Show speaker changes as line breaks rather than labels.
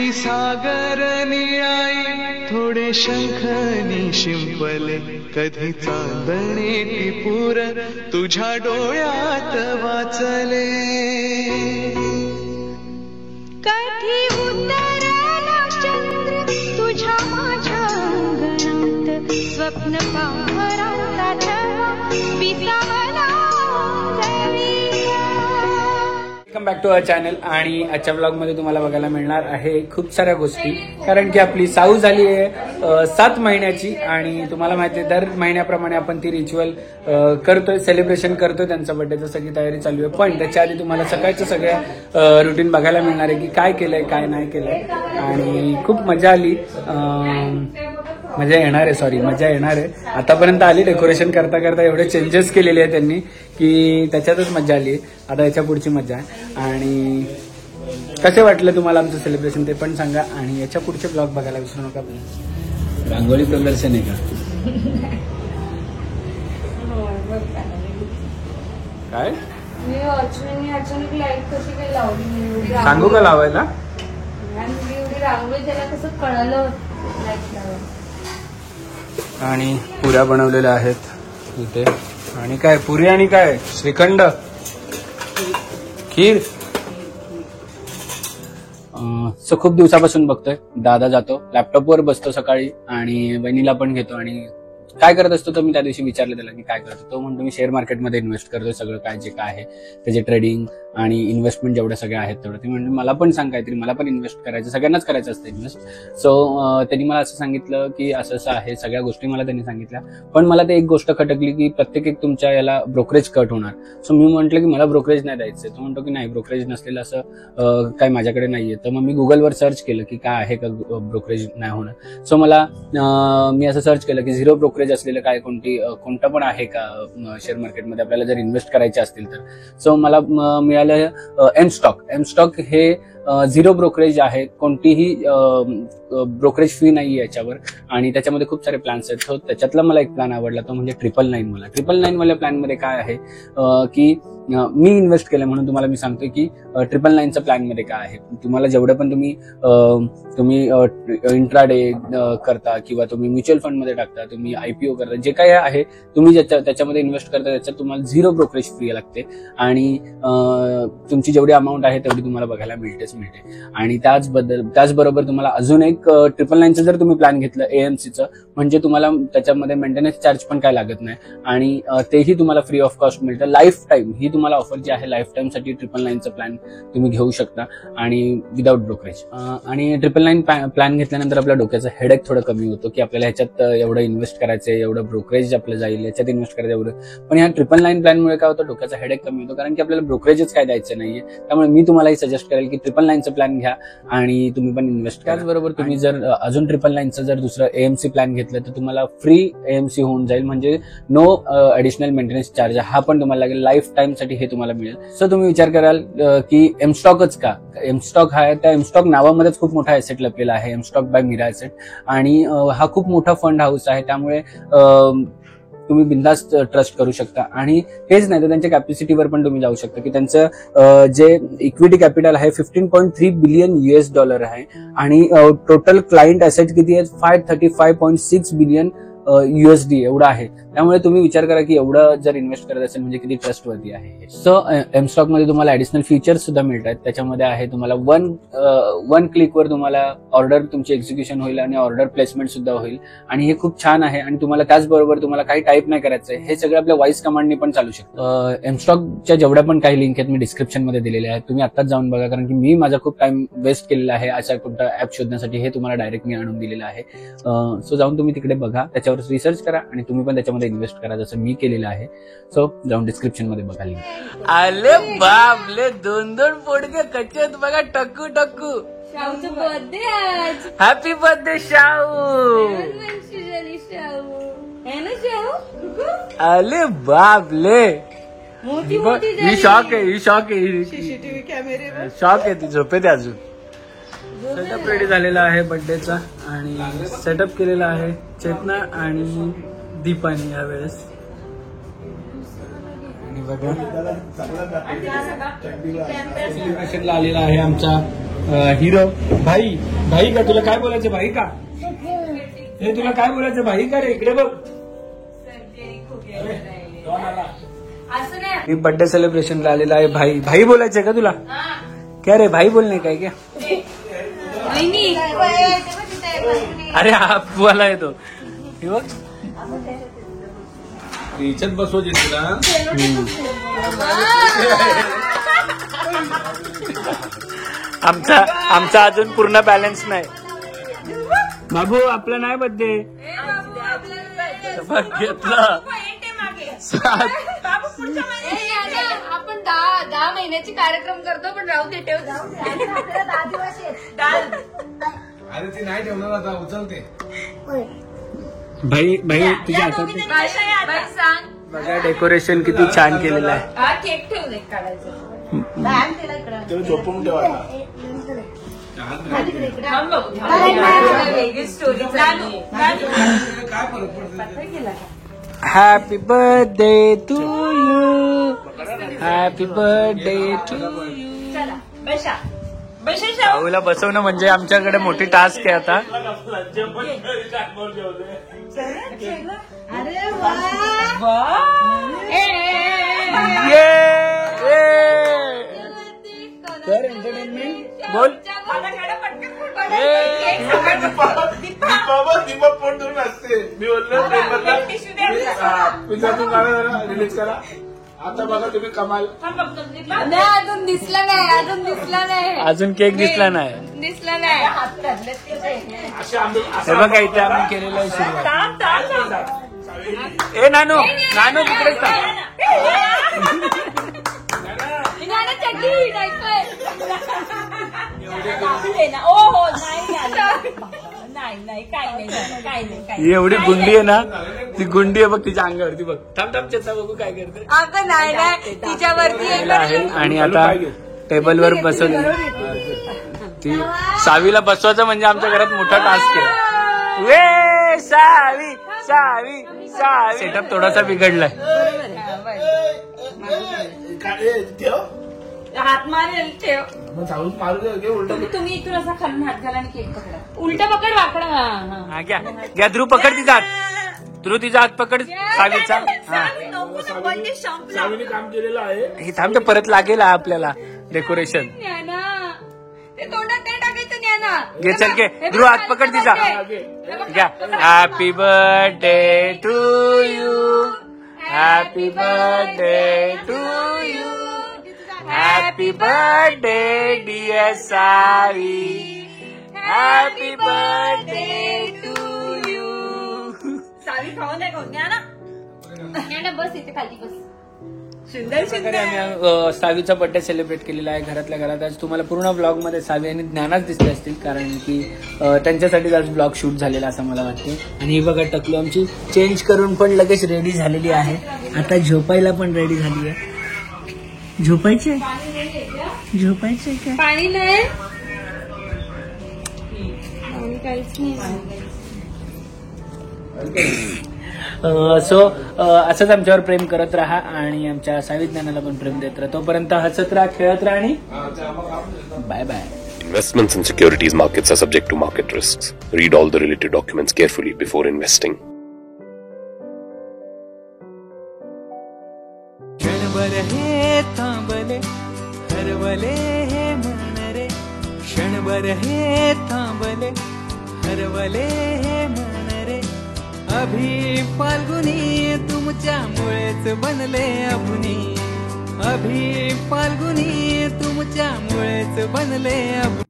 कधी सागर निळाई थोडे शंखनी शिंपले, कधी चांदणे टिपूर तुझ्या डोळ्यात वाचले.
कधी उतरला चंद्र तुझ्या माझ्या अंगणात, स्वप्न पाहराचा छवा विसावला रवी.
Welcome back to our channel. आणि आजच्या ब्लॉगमध्ये तुम्हाला बघायला मिळणार आहे खूप साऱ्या गोष्टी, कारण की आपली साऊ झाली आहे 7 महिन्याची. आणि तुम्हाला माहिती आहे दर महिन्याप्रमाणे आपण ती रिच्युअल करतोय, सेलिब्रेशन करतोय, त्यांचा बर्थडेची सगळी तयारी चालू आहे. पण त्याच्या आधी तुम्हाला सकाळचं सगळ्या रुटीन बघायला मिळणार आहे की काय केलंय काय नाही केलंय. आणि खूप मजा आली, मजा येणार आहे. आतापर्यंत आली, डेकोरेशन करता करता एवढे चेंजेस केलेले आहेत त्यांनी की त्याच्यातच मजा आली. आता याच्या पुढची मजा आहे. आणि कसे वाटलं तुम्हाला आमचं सेलिब्रेशन ते पण सांगा. आणि याच्या पुढचे ब्लॉग बघायला विसरू नका. रांगोळी प्रदर्शन आहे का काय सांगू का लावायला? आणि पुऱ्या बनवलेल्या आहेत इथे. आणि काय पुरी आणि काय श्रीखंड खीर. सो खूप दिवसापासून बघतोय, दादा जातो लॅपटॉपवर बसतो सकाळी आणि वहिनीला पण घेतो. आणि काय करत असतो तर मी त्या दिवशी विचारलं त्याला की काय करतो. तो म्हणतो मी शेअर मार्केटमध्ये इन्व्हेस्ट करतोय, सगळं काय जे काय आहे त्याचे ट्रेडिंग आणि इन्व्हेस्टमेंट जेवढ्या सगळ्या आहेत तेवढं. ते म्हणजे मला पण सांग काहीतरी, मला पण इन्व्हेस्ट करायचं, सगळ्यांनाच करायचं असतं इन्व्हेस्ट. सो त्यांनी मला असं सांगितलं की असं असं आहे, सगळ्या गोष्टी मला त्यांनी सांगितल्या. पण मला ते एक गोष्ट खटकली की प्रत्येक एक तुमच्या याला ब्रोकरेज कट होणार. सो मी म्हटलं की मला ब्रोकरेज नाही द्यायचं. तो म्हणतो की नाही, ब्रोकरेज नसलेलं असं काय माझ्याकडे नाहीये. तर मग मी गुगलवर सर्च केलं की काय आहे का ब्रोकरेज नाही होणार. सो मला मी असं सर्च केलं की झिरो ब्रोकरेज असलेलं काय कोणतं पण आहे का शेअर मार्केटमध्ये आपल्याला जर इन्व्हेस्ट करायचे असतील तर. सो मला मिळालं एम स्टॉक हे झिरो ब्रोकरेज आहे, कोणतीही ब्रोकरेज फी नाही याच्यावर. आणि त्याच्यामध्ये खूप सारे प्लॅन्स आहेत. तो त्याच्यातला मला एक प्लॅन आवडला, तो म्हणजे 999. मला 999 वाल्या प्लॅनमध्ये काय आहे की मी इन्व्हेस्ट केलं म्हणून तुम्हाला मी सांगतोय की 999च्या प्लॅनमध्ये काय आहे. तुम्हाला जेवढं पण तुम्ही इंट्राडे करता किंवा तुम्ही म्युच्युअल फंडमध्ये टाकता, तुम्ही IPO करता, जे काय आहे तुम्ही त्याच्यामध्ये इन्व्हेस्ट करता त्याच्यात तुम्हाला झिरो ब्रोकरेज फी लागते. आणि तुमची जेवढी अमाऊंट आहे तेवढी तुम्हाला बघायला मिळते. आणि त्याचबरोबर तुम्हाला अजून एक 999चं जर तुम्ही प्लॅन घेतलं AMCचं, म्हणजे तुम्हाला त्याच्यामध्ये मेंटेनन्स चार्ज पण काय लागत नाही. आणि तेही तुम्हाला फ्री ऑफ कॉस्ट मिळतं. लाईफ टाईम ही तुम्हाला ऑफर जी आहे, लाईफ टाईम साठी 999चं प्लॅन तुम्ही घेऊ शकता आणि विदाउट ब्रोकरेज. आणि 999 प्लॅन घेतल्यानंतर आपल्या डोक्याचं हेडेक थोडं कमी होतो की आपल्याला ह्याच्यात एवढं इन्व्हेस्ट करायचंय, एवढं ब्रोकरेज आपलं जाईल, याच्यात इन्व्हेस्ट करायचं एवढं. पण ह्या 999 प्लॅनमुळे काय होतं, डोक्याचा हेडेक कमी होतो, कारण की आपल्याला ब्रोकरेजच काय द्यायचं नाहीये. त्यामुळे मी तुम्हालाही सजेस्ट करेल की 999चं प्लॅन घ्या आणि तुम्ही पण इन्व्हेस्ट करा. त्याचबरोबर तुम्ही जर अजून 999चं जर दुसरं AMC प्लॅन घेतलं तर तुम्हाला फ्री AMC होऊन जाईल, म्हणजे नो ऍडिशनल मेंटेनन्स चार्ज हा पण तुम्हाला लागेल. लाईफ टाईम साठी हे तुम्हाला मिळेल. सो तुम्ही विचार कराल की एमस्टॉकच का? एमस्टॉक हा त्या एमस्टॉक नावामध्येच खूप मोठा ऍसेट लपलेला आहे, एमस्टॉक बाय मिरा ऍसेट. आणि हा खूप मोठा फंड हाऊस आहे, त्यामुळे तुम्ही बिंदास्त ट्रस्ट करू शकता. आणि हेच नाही तर त्यांच्या कॅपॅसिटीवर पण तुम्ही जाऊ शकता की त्यांचं जे इक्विटी कॅपिटल आहे $15.3 बिलियन आहे. आणि टोटल क्लायंट ऍसेट किती आहेत, $535.6 बिलियन USD एवढा आहे. त्यामुळे तुम्ही विचार करा की एवढं जर इन्व्हेस्ट करत असेल म्हणजे किती ट्रस्टवर्दी आहे. सो एमस्टॉक मध्ये तुम्हाला ऍडिशनल फीचर्स सुद्धा मिळतात. त्याच्यामध्ये आहे तुम्हाला वन क्लिकवर तुम्हाला ऑर्डर तुमची एक्झिक्युशन होईल आणि ऑर्डर प्लेसमेंट सुद्धा होईल. आणि हे खूप छान आहे. आणि तुम्हाला त्याचबरोबर तुम्हाला काही टाईप नाही करायचंय, हे सगळं आपल्या व्हॉइस कमांडनी पण चालू शकतं. एमस्टॉकच्या जेवढ्या पण काही लिंक आहेत मी डिस्क्रिप्शन मध्ये दिलेले आहेत, तुम्ही आताच जाऊन बघा, कारण की मी माझा खूप टाइम वेस्ट केलेला आहे अशा कोणता ऍप शोधण्यासाठी. हे तुम्हाला डायरेक्ट मी आणून दिलेलं आहे. सो जाऊन तुम्ही तिकडे बघा, त्याच्यावर रिसर्च करा आणि तुम्ही पण त्याच्यामध्ये इन्व्हेस्ट करा जसं मी केलेलं आहे. सो जाऊन डिस्क्रिप्शन मध्ये बघा लिंक.
आले बापले 2-2 पोडके कच्चे आहेत बघा. टक्कू
शाऊचा बर्थडे आज.
Happy birthday Shau.
अरे बापले,
मोठी
ही शॉक आहे
CCTV कॅमेरे
शॉक आहे. ती झोपेत अजून. सेटअप रेडी झालेला आहे बर्थडेचा आणि सेटअप केलेला आहे चेतना आणि दीपानी यावेळेस. आणि बघा सेलिब्रेशनला आलेला आहे आमचा हिरो भाई भाई का तुला काय बोलायचं भाई का हे तुला काय बोलायचं भाई का रे इकडे बघ
असं नाही.
मी बर्थडे सेलिब्रेशनला आलेला आहे भाई भाई बोलायचंय का तुला क्या रे भाई बोलणे काय क्या
वहिनी.
अरे हा बोला येतो हे बघ
याच्यात बसवायची तुला.
आमचा अजून पूर्ण बॅलन्स नाही बाबू आपला नाही बर्थडे घेतलं
आपण 10 महिन्याची कार्यक्रम करतो पण राहू दे ठेव. 10 दिवस
अरे ती नाही ठेवणार आता उचलते.
भाई भाई तुझ्या हातात
सांग.
बघा डेकोरेशन किती छान केलेलं आहे.
हा केक ठेवून एक काढायचं.
झोपून ठेवा आता.
वेगळी स्टोरी.
काय फरक पडतो.
Happy birthday to you happy birthday to you.
चला बसा बसा.
भाऊला बसवणं म्हणजे आमच्याकडे मोठी टास्क आहे आता.
अरे वा.
कर एंटरटेनमेंट बोल.
दीपक फोन धरून असते. मी बोललो पिझ्झातून रिलीज करा. आता बघा तुम्ही कमाल.
नाही अजून दिसला नाही. अजून दिसला नाही.
अजून केक दिसला नाही.
दिसला नाही.
हे बघा इथे आम्ही केलेलं आहे सुरुवात. ए नानू नानू तिकडेच
चटणी हो नाही काही
एवढी गुंडी आहे ना ती गुंडी आहे बघ तिच्या अंगावरती बघ. थांब थांब चेता बघू काय करते.
अगं नाही तिच्यावरती
आहे आणि आता टेबलवर बसवली ती सावीला बसवायचं म्हणजे आमच्या घरात मोठा टास्क आहे. वे सावी सावी सावी. सेटअप थोडासा बिघडलाय.
हात मारेल ठेव.
तुम्ही
इथून असा खालून हात घाला आणि केक पकडा. उलटा पकड वाकडा.
हा घ्या घ्या ध्रुव पकड तिचा हात. ध्रुव तिचा हात पकड सावीचा.
सावीने काम केलेलं आहे.
हे थांबते परत लागेल हा आपल्याला डेकोरेशन.
ते तोंडात नाही टाकायचं ज्ञाना.
घे चल घे ध्रुव हात पकड तिचा. घ्या happy birthday to you happy birthday to you happy birthday dear Savi happy birthday to you.
Savi खाऊन नाही खाऊन ज्ञाना बस इथे खाली बस.
आम्ही सावीचा बर्थडे सेलिब्रेट केलेला आहे घरातल्या घरात. आज तुम्हाला पूर्ण ब्लॉग मध्ये सावी आणि ज्ञानाच दिसले असतील कारण की त्यांच्यासाठी आज ब्लॉग शूट झालेला असं मला वाटते. आणि ही बघा टकलू आमची चेंज करून पण लगेच रेडी झालेली आहे. आता झोपायला पण रेडी झाली आहे. झोपायचे काय
पाणी नाही काहीच नाही.
सो असंच आमच्यावर प्रेम करत राहा आणि आमच्या सावी ज्ञानाला पण प्रेम देत राहा. तोपर्यंत हसत राहा खेळत राहा आणि bye bye.
Investments in securities markets are subject to market risks. Read all the related documents carefully before investing.
क्षणभर हे थांबले हरवले हे मन रे. क्षणभर हे थांबले हरवले हे मन रे. अभि फाल्गुनी तुमच्यामुळेच बनले अभुनी. अभि फाल्गुनी तुमच्यामुळेच बनले अभुनी.